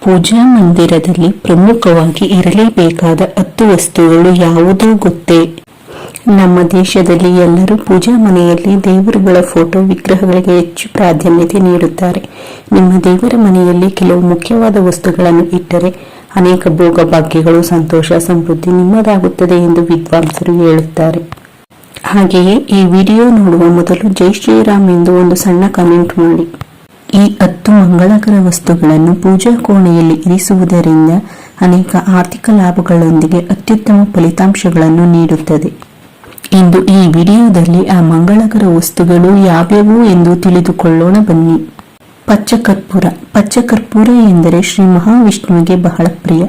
ಪೂಜಾ ಮಂದಿರದಲ್ಲಿ ಪ್ರಮುಖವಾಗಿ ಇರಲೇಬೇಕಾದ 10 ವಸ್ತುಗಳು ಯಾವುದೋ ಗೊತ್ತೇ? ನಮ್ಮ ದೇಶದಲ್ಲಿ ಎಲ್ಲರೂ ಪೂಜಾ ಮನೆಯಲ್ಲಿ ದೇವರುಗಳ ಫೋಟೋ ವಿಗ್ರಹಗಳಿಗೆ ಹೆಚ್ಚು ಪ್ರಾಧಾನ್ಯತೆ ನೀಡುತ್ತಾರೆ. ನಿಮ್ಮ ದೇವರ ಮನೆಯಲ್ಲಿ ಕೆಲವು ಮುಖ್ಯವಾದ ವಸ್ತುಗಳನ್ನು ಇಟ್ಟರೆ ಅನೇಕ ಭೋಗ ಭಾಗ್ಯಗಳು, ಸಂತೋಷ, ಸಮೃದ್ಧಿ ನಿಮ್ಮದಾಗುತ್ತದೆ ಎಂದು ವಿದ್ವಾಂಸರು ಹೇಳುತ್ತಾರೆ. ಹಾಗೆಯೇ ಈ ವಿಡಿಯೋ ನೋಡುವ ಮೊದಲು ಜೈ ಶ್ರೀರಾಮ್ ಎಂದು ಒಂದು ಸಣ್ಣ ಕಮೆಂಟ್ ಮಾಡಿ. ಈ 10 ಮಂಗಳಕರ ವಸ್ತುಗಳನ್ನು ಪೂಜಾ ಕೋಣೆಯಲ್ಲಿ ಇರಿಸುವುದರಿಂದ ಅನೇಕ ಆರ್ಥಿಕ ಲಾಭಗಳೊಂದಿಗೆ ಅತ್ಯುತ್ತಮ ಫಲಿತಾಂಶಗಳನ್ನು ನೀಡುತ್ತದೆ. ಇಂದು ಈ ವಿಡಿಯೋದಲ್ಲಿ ಆ ಮಂಗಳಕರ ವಸ್ತುಗಳು ಯಾವ್ಯಾವು ಎಂದು ತಿಳಿದುಕೊಳ್ಳೋಣ ಬನ್ನಿ. ಪಚ್ಚಕರ್ಪೂರ. ಪಚ್ಚಕರ್ಪೂರ ಎಂದರೆ ಶ್ರೀ ಮಹಾವಿಷ್ಣುವಿಗೆ ಬಹಳ ಪ್ರಿಯ.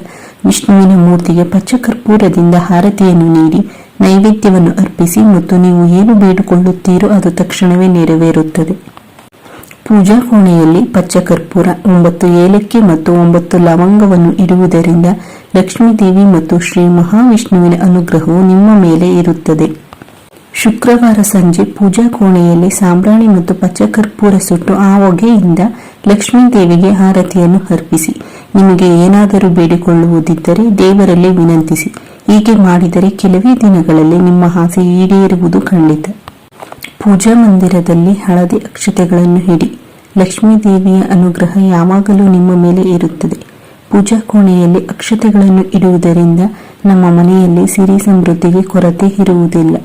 ವಿಷ್ಣುವಿನ ಮೂರ್ತಿಗೆ ಪಚ್ಚಕರ್ಪೂರದಿಂದ ಹಾರತಿಯನ್ನು ನೀಡಿ ನೈವೇದ್ಯವನ್ನು ಅರ್ಪಿಸಿ ಮತ್ತು ನೀವು ಏನು ಬೇಡಿಕೊಳ್ಳುತ್ತೀರೋ ಅದು ತಕ್ಷಣವೇ ನೆರವೇರುತ್ತದೆ. ಪೂಜಾ ಕೋಣೆಯಲ್ಲಿ ಪಚ್ಚಕರ್ಪೂರ, 9 ಏಲಕ್ಕಿ ಮತ್ತು 9 ಲವಂಗವನ್ನು ಇಡುವುದರಿಂದ ಲಕ್ಷ್ಮೀದೇವಿ ಮತ್ತು ಶ್ರೀ ಮಹಾವಿಷ್ಣುವಿನ ಅನುಗ್ರಹವು ನಿಮ್ಮ ಮೇಲೆ ಇರುತ್ತದೆ. ಶುಕ್ರವಾರ ಸಂಜೆ ಪೂಜಾ ಕೋಣೆಯಲ್ಲಿ ಸಾಂಬ್ರಾಣಿ ಮತ್ತು ಪಚ್ಚಕರ್ಪೂರ ಸುಟ್ಟು ಆ ಹೊಗೆಯಿಂದ ಲಕ್ಷ್ಮೀದೇವಿಗೆ ಆರತಿಯನ್ನು ಅರ್ಪಿಸಿ. ನಿಮಗೆ ಏನಾದರೂ ಬೇಡಿಕೊಳ್ಳುವುದಿದ್ದರೆ ದೇವರಲ್ಲಿ ವಿನಂತಿಸಿ. ಹೀಗೆ ಮಾಡಿದರೆ ಕೆಲವೇ ದಿನಗಳಲ್ಲಿ ನಿಮ್ಮ ಆಸೆ ಈಡೇರುವುದು ಖಂಡಿತ. ಪೂಜಾ ಮಂದಿರದಲ್ಲಿ ಹಳದಿ ಅಕ್ಷತೆಗಳನ್ನು ಇಡಿ. ಲಕ್ಷ್ಮೀದೇವಿಯ ಅನುಗ್ರಹ ಯಾವಾಗಲೂ ನಿಮ್ಮ ಮೇಲೆ ಇರುತ್ತದೆ. ಪೂಜಾ ಕೋಣೆಯಲ್ಲಿ ಅಕ್ಷತೆಗಳನ್ನು ಇಡುವುದರಿಂದ ನಮ್ಮ ಮನೆಯಲ್ಲಿ ಸಿರಿ ಸಮೃದ್ಧಿಗೆ ಕೊರತೆ ಇರುವುದಿಲ್ಲ.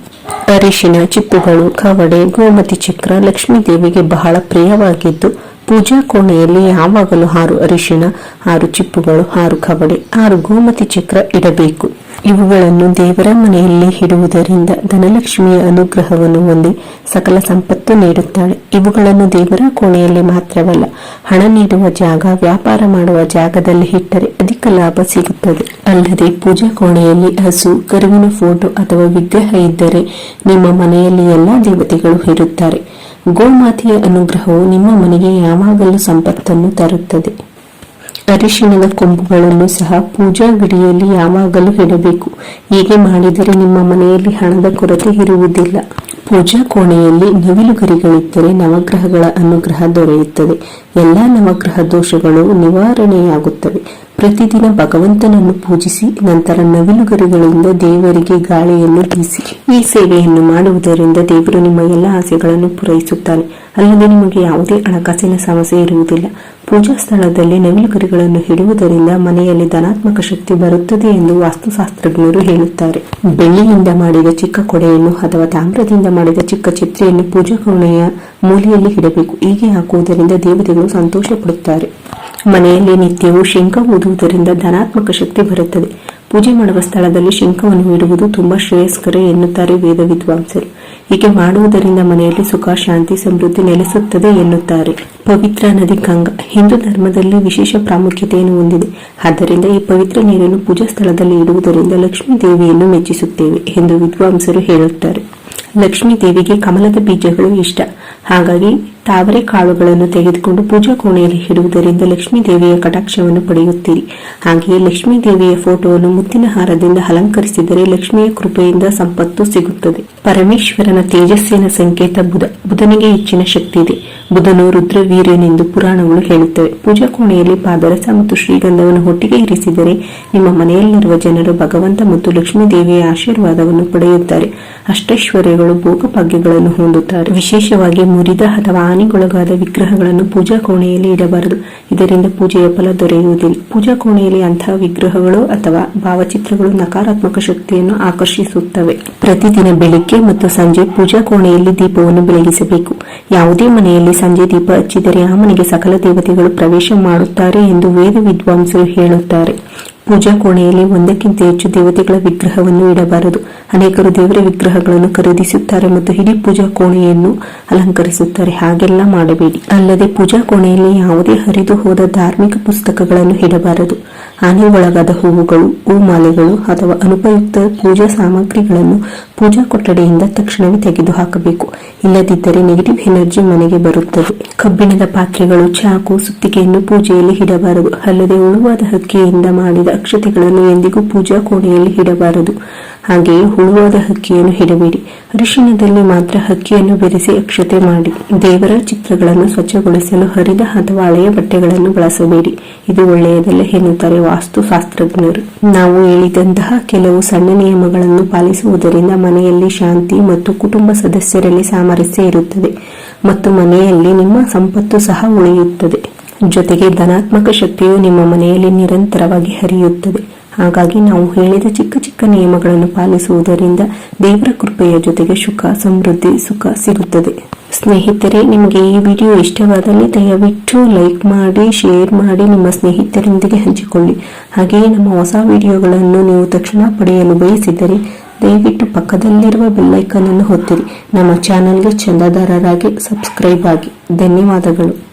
ಅರಿಶಿನ, ಚಿಪ್ಪುಗಳು, ಕವಡೆ, ಗೋಮತಿ ಚಕ್ರ ಲಕ್ಷ್ಮೀದೇವಿಗೆ ಬಹಳ ಪ್ರಿಯವಾಗಿದ್ದು ಪೂಜಾ ಕೋಣೆಯಲ್ಲಿ ಯಾವಾಗಲೂ 6 ಅರಿಶಿನ, 6 ಚಿಪ್ಪುಗಳು, 6 ಕವಡೆ, 6 ಗೋಮತಿ ಚಕ್ರ ಇಡಬೇಕು. ಇವುಗಳನ್ನು ದೇವರ ಮನೆಯಲ್ಲಿ ಇಡುವುದರಿಂದ ಧನಲಕ್ಷ್ಮಿಯ ಅನುಗ್ರಹವನ್ನು ಹೊಂದಿ ಸಕಲ ಸಂಪತ್ತು ನೀಡುತ್ತಾಳೆ. ಇವುಗಳನ್ನು ದೇವರ ಕೋಣೆಯಲ್ಲಿ ಮಾತ್ರವಲ್ಲ, ಹಣ ನೀಡುವ ಜಾಗ, ವ್ಯಾಪಾರ ಮಾಡುವ ಜಾಗದಲ್ಲಿ ಇಟ್ಟರೆ ಅಧಿಕ ಲಾಭ ಸಿಗುತ್ತದೆ. ಅಲ್ಲದೆ ಪೂಜಾ ಕೋಣೆಯಲ್ಲಿ ಹಸು, ಕರುವಿನ ಫೋಟೋ ಅಥವಾ ವಿಗ್ರಹ ಇದ್ದರೆ ನಿಮ್ಮ ಮನೆಯಲ್ಲಿ ಎಲ್ಲಾ ದೇವತೆಗಳು ಇರುತ್ತಾರೆ. ಗೋಮಾತೆಯ ಅನುಗ್ರಹವು ನಿಮ್ಮ ಮನೆಗೆ ಯಾವಾಗಲೂ ಸಂಪತ್ತನ್ನು ತರುತ್ತದೆ. ಅರಿಶಿಣದ ಕೊಂಬುಗಳನ್ನು ಸಹ ಪೂಜಾ ಗಡಿಯಲ್ಲಿ ಯಾವಾಗಲೂ ಇಡಬೇಕು. ಹೀಗೆ ಮಾಡಿದರೆ ನಿಮ್ಮ ಮನೆಯಲ್ಲಿ ಹಣದ ಕೊರತೆ ಇರುವುದಿಲ್ಲ. ಪೂಜಾ ಕೋಣೆಯಲ್ಲಿ ನವಿಲುಗರಿಗಳಿದ್ದರೆ ನವಗ್ರಹಗಳ ಅನುಗ್ರಹ ದೊರೆಯುತ್ತದೆ. ಎಲ್ಲಾ ನವಗ್ರಹ ದೋಷಗಳು ನಿವಾರಣೆಯಾಗುತ್ತವೆ. ಪ್ರತಿದಿನ ಭಗವಂತನನ್ನು ಪೂಜಿಸಿ ನಂತರ ನವಿಲುಗರಿಗಳಿಂದ ದೇವರಿಗೆ ಗಾಳಿಯನ್ನು ಬೀಸಿ. ಈ ಸೇವೆಯನ್ನು ಮಾಡುವುದರಿಂದ ದೇವರು ನಿಮ್ಮ ಎಲ್ಲ ಆಸೆಗಳನ್ನು ಪೂರೈಸುತ್ತಾನೆ. ಅಲ್ಲದೆ ನಿಮಗೆ ಯಾವುದೇ ಹಣಕಾಸಿನ ಸಮಸ್ಯೆ ಇರುವುದಿಲ್ಲ. ಪೂಜಾ ಸ್ಥಳದಲ್ಲಿ ನವಿಲುಗರಿಗಳನ್ನು ಇಡುವುದರಿಂದ ಮನೆಯಲ್ಲಿ ಧನಾತ್ಮಕ ಶಕ್ತಿ ಬರುತ್ತದೆ ಎಂದು ವಾಸ್ತುಶಾಸ್ತ್ರಜ್ಞರು ಹೇಳುತ್ತಾರೆ. ಬೆಳ್ಳಿಯಿಂದ ಮಾಡಿದ ಚಿಕ್ಕ ಕೊಡೆಯನ್ನು ಅಥವಾ ತಾಮ್ರದಿಂದ ಮಾಡಿದ ಚಿಕ್ಕ ಛತ್ರಿಯನ್ನು ಪೂಜಾ ಕೋಣೆಯ ಮೂಲೆಯಲ್ಲಿ ಇಡಬೇಕು. ಹೀಗೆ ಹಾಕುವುದರಿಂದ ದೇವತೆಗಳು ಸಂತೋಷ ಪಡುತ್ತಾರೆ. ಮನೆಯಲ್ಲಿ ನಿತ್ಯವೂ ಶಂಖ ಊದುವುದರಿಂದ ಧನಾತ್ಮಕ ಶಕ್ತಿ ಬರುತ್ತದೆ. ಪೂಜೆ ಮಾಡುವ ಸ್ಥಳದಲ್ಲಿ ಶಂಖವನ್ನು ಇಡುವುದು ತುಂಬಾ ಶ್ರೇಯಸ್ಕರ ಎನ್ನುತ್ತಾರೆ ವೇದ ವಿದ್ವಾಂಸರು. ಹೀಗೆ ಮಾಡುವುದರಿಂದ ಮನೆಯಲ್ಲಿ ಸುಖ, ಶಾಂತಿ, ಸಮೃದ್ಧಿ ನೆಲೆಸುತ್ತದೆ ಎನ್ನುತ್ತಾರೆ. ಪವಿತ್ರ ನದಿ ಗಂಗಾ ಹಿಂದೂ ಧರ್ಮದಲ್ಲಿ ವಿಶೇಷ ಪ್ರಾಮುಖ್ಯತೆಯನ್ನು ಹೊಂದಿದೆ. ಆದ್ದರಿಂದ ಈ ಪವಿತ್ರ ನೀರನ್ನು ಪೂಜಾ ಸ್ಥಳದಲ್ಲಿ ಇಡುವುದರಿಂದ ಲಕ್ಷ್ಮೀ ದೇವಿಯನ್ನು ಮೆಚ್ಚಿಸುತ್ತೇವೆ ಎಂದು ವಿದ್ವಾಂಸರು ಹೇಳುತ್ತಾರೆ. ಲಕ್ಷ್ಮೀ ದೇವಿಗೆ ಕಮಲದ ಬೀಜಗಳು ಇಷ್ಟ. ಹಾಗಾಗಿ ತಾವರೆ ಕಾಳುಗಳನ್ನು ತೆಗೆದುಕೊಂಡು ಪೂಜಾ ಕೋಣೆಯಲ್ಲಿ ಇಡುವುದರಿಂದ ಲಕ್ಷ್ಮೀ ದೇವಿಯ ಕಟಾಕ್ಷವನ್ನು ಪಡೆಯುತ್ತೀರಿ. ಹಾಗೆಯೇ ಲಕ್ಷ್ಮೀ ದೇವಿಯ ಫೋಟೋವನ್ನು ಮುತ್ತಿನ ಹಾರದಿಂದ ಅಲಂಕರಿಸಿದರೆ ಲಕ್ಷ್ಮಿಯ ಕೃಪೆಯಿಂದ ಸಂಪತ್ತು ಸಿಗುತ್ತದೆ. ಪರಮೇಶ್ವರನ ತೇಜಸ್ಸಿನ ಸಂಕೇತ ಬುಧ. ಬುಧನಿಗೆ ಹೆಚ್ಚಿನ ಶಕ್ತಿ ಇದೆ. ಬುಧನು ರುದ್ರವೀರ್ಯನೆಂದು ಪುರಾಣಗಳು ಹೇಳುತ್ತವೆ. ಪೂಜಾ ಕೋಣೆಯಲ್ಲಿ ಪಾದರಸ ಮತ್ತು ಶ್ರೀಗಂಧವನ್ನು ಒಟ್ಟಿಗೆ ಇರಿಸಿದರೆ ನಿಮ್ಮ ಮನೆಯಲ್ಲಿರುವ ಜನರು ಭಗವಂತ ಮತ್ತು ಲಕ್ಷ್ಮೀ ದೇವಿಯ ಆಶೀರ್ವಾದವನ್ನು ಪಡೆಯುತ್ತಾರೆ. ಅಷ್ಟೈಶ್ವರ್ಯಗಳು, ಭೋಗಭಾಗ್ಯಗಳನ್ನು ಹೊಂದುತ್ತಾರೆ. ವಿಶೇಷವಾಗಿ ಮುರಿದ ಅಥವಾ ಹಾನಿಗೊಳಗಾದ ವಿಗ್ರಹಗಳನ್ನು ಪೂಜಾ ಕೋಣೆಯಲ್ಲಿ ಇಡಬಾರದು. ಇದರಿಂದ ಪೂಜೆಯ ಫಲ ದೊರೆಯುವುದಿಲ್ಲ. ಪೂಜಾ ಕೋಣೆಯಲ್ಲಿ ಅಂತಹ ವಿಗ್ರಹಗಳು ಅಥವಾ ಭಾವಚಿತ್ರಗಳು ನಕಾರಾತ್ಮಕ ಶಕ್ತಿಯನ್ನು ಆಕರ್ಷಿಸುತ್ತವೆ. ಪ್ರತಿದಿನ ಬೆಳಿಗ್ಗೆ ಮತ್ತು ಸಂಜೆ ಪೂಜಾ ಕೋಣೆಯಲ್ಲಿ ದೀಪವನ್ನು ಬೆಳಗಿಸಬೇಕು. ಯಾವುದೇ ಮನೆಯಲ್ಲಿ ಸಂಜೆ ದೀಪ ಹಚ್ಚಿದರೆ ಆ ಮನೆಗೆ ಸಕಲ ದೇವತೆಗಳು ಪ್ರವೇಶ ಮಾಡುತ್ತಾರೆ ಎಂದು ವೇದ ವಿದ್ವಾಂಸರು ಹೇಳುತ್ತಾರೆ. ಪೂಜಾ ಕೋಣೆಯಲ್ಲಿ ಒಂದಕ್ಕಿಂತ ಹೆಚ್ಚು ದೇವತೆಗಳ ವಿಗ್ರಹವನ್ನು ಇಡಬಾರದು. ಅನೇಕರು ದೇವರ ವಿಗ್ರಹಗಳನ್ನು ಖರೀದಿಸುತ್ತಾರೆ ಮತ್ತು ಇಡೀ ಪೂಜಾ ಕೋಣೆಯನ್ನು ಅಲಂಕರಿಸುತ್ತಾರೆ. ಹಾಗೆಲ್ಲ ಮಾಡಬೇಡಿ. ಅಲ್ಲದೆ ಪೂಜಾ ಕೋಣೆಯಲ್ಲಿ ಯಾವುದೇ ಹರಿದು ಹೋದ ಧಾರ್ಮಿಕ ಪುಸ್ತಕಗಳನ್ನು ಇಡಬಾರದು. ಹಾನಿಗೊಳಗಾದ ಹೂವುಗಳು, ಹೂಮಾಲೆಗಳು ಅಥವಾ ಅನುಪಯುಕ್ತ ಪೂಜಾ ಸಾಮಗ್ರಿಗಳನ್ನು ಪೂಜಾ ಕೊಠಡಿಯಿಂದ ತಕ್ಷಣವೇ ತೆಗೆದುಹಾಕಬೇಕು. ಇಲ್ಲದಿದ್ದರೆ ನೆಗೆಟಿವ್ ಎನರ್ಜಿ ಮನೆಗೆ ಬರುತ್ತದೆ. ಕಬ್ಬಿಣದ ಪಾತ್ರೆಗಳು, ಚಾಕು, ಸುತ್ತಿಗೆಯನ್ನು ಪೂಜೆಯಲ್ಲಿ ಇಡಬಾರದು. ಅಲ್ಲದೆ ಉಳುವಾದ ಹಕ್ಕಿಯಿಂದ ಮಾಡಿದ ಅಕ್ಷತೆಗಳನ್ನು ಎಂದಿಗೂ ಪೂಜಾ ಕೋಣೆಯಲ್ಲಿ ಇಡಬಾರದು. ಹಾಗೆಯೇ ಹುಳುವಾದ ಹಕ್ಕಿಯನ್ನು ಇಡಬೇಡಿ. ಅರಿಶಿಣದಲ್ಲಿ ಮಾತ್ರ ಹಕ್ಕಿಯನ್ನು ಬೆರೆಸಿ ಅಕ್ಷತೆ ಮಾಡಿ. ದೇವರ ಚಿತ್ರಗಳನ್ನು ಸ್ವಚ್ಛಗೊಳಿಸಲು ಹರಿದ ಅಥವಾ ಹಳೆಯ ಬಟ್ಟೆಗಳನ್ನು ಬಳಸಬೇಡಿ. ಇದು ಒಳ್ಳೆಯದಲ್ಲ ಎನ್ನುತ್ತಾರೆ ವಾಸ್ತುಶಾಸ್ತ್ರಜ್ಞರು. ನಾವು ಹೇಳಿದಂತಹ ಕೆಲವು ಸಣ್ಣ ನಿಯಮಗಳನ್ನು ಪಾಲಿಸುವುದರಿಂದ ಮನೆಯಲ್ಲಿ ಶಾಂತಿ ಮತ್ತು ಕುಟುಂಬ ಸದಸ್ಯರಲ್ಲಿ ಸಾಮರಸ್ಯ ಇರುತ್ತದೆ ಮತ್ತು ಮನೆಯಲ್ಲಿ ನಿಮ್ಮ ಸಂಪತ್ತು ಸಹ ಉಳಿಯುತ್ತದೆ. ಜೊತೆಗೆ ಧನಾತ್ಮಕ ಶಕ್ತಿಯು ನಿಮ್ಮ ಮನೆಯಲ್ಲಿ ನಿರಂತರವಾಗಿ ಹರಿಯುತ್ತದೆ. ಹಾಗಾಗಿ ನಾವು ಹೇಳಿದ ಚಿಕ್ಕ ಚಿಕ್ಕ ನಿಯಮಗಳನ್ನು ಪಾಲಿಸುವುದರಿಂದ ದೇವರ ಕೃಪೆಯ ಜೊತೆಗೆ ಸಮೃದ್ಧಿ ಸುಖ ಸಿಗುತ್ತದೆ. ಸ್ನೇಹಿತರೆ, ನಿಮಗೆ ಈ ವಿಡಿಯೋ ಇಷ್ಟವಾದಲ್ಲಿ ದಯವಿಟ್ಟು ಲೈಕ್ ಮಾಡಿ, ಶೇರ್ ಮಾಡಿ, ನಿಮ್ಮ ಸ್ನೇಹಿತರೊಂದಿಗೆ ಹಂಚಿಕೊಳ್ಳಿ. ಹಾಗೆಯೇ ನಮ್ಮ ಹೊಸ ವಿಡಿಯೋಗಳನ್ನು ನೀವು ತಕ್ಷಣ ಪಡೆಯಲು ಬಯಸಿದರೆ ದಯವಿಟ್ಟು ಪಕ್ಕದಲ್ಲಿರುವ ಬೆಲ್ಲೈಕನ್ ಅನ್ನು ಒತ್ತಿರಿ. ನಮ್ಮ ಚಾನೆಲ್ಗೆ ಚಂದಾದಾರರಾಗಿ ಸಬ್ಸ್ಕ್ರೈಬ್ ಆಗಿ. ಧನ್ಯವಾದಗಳು.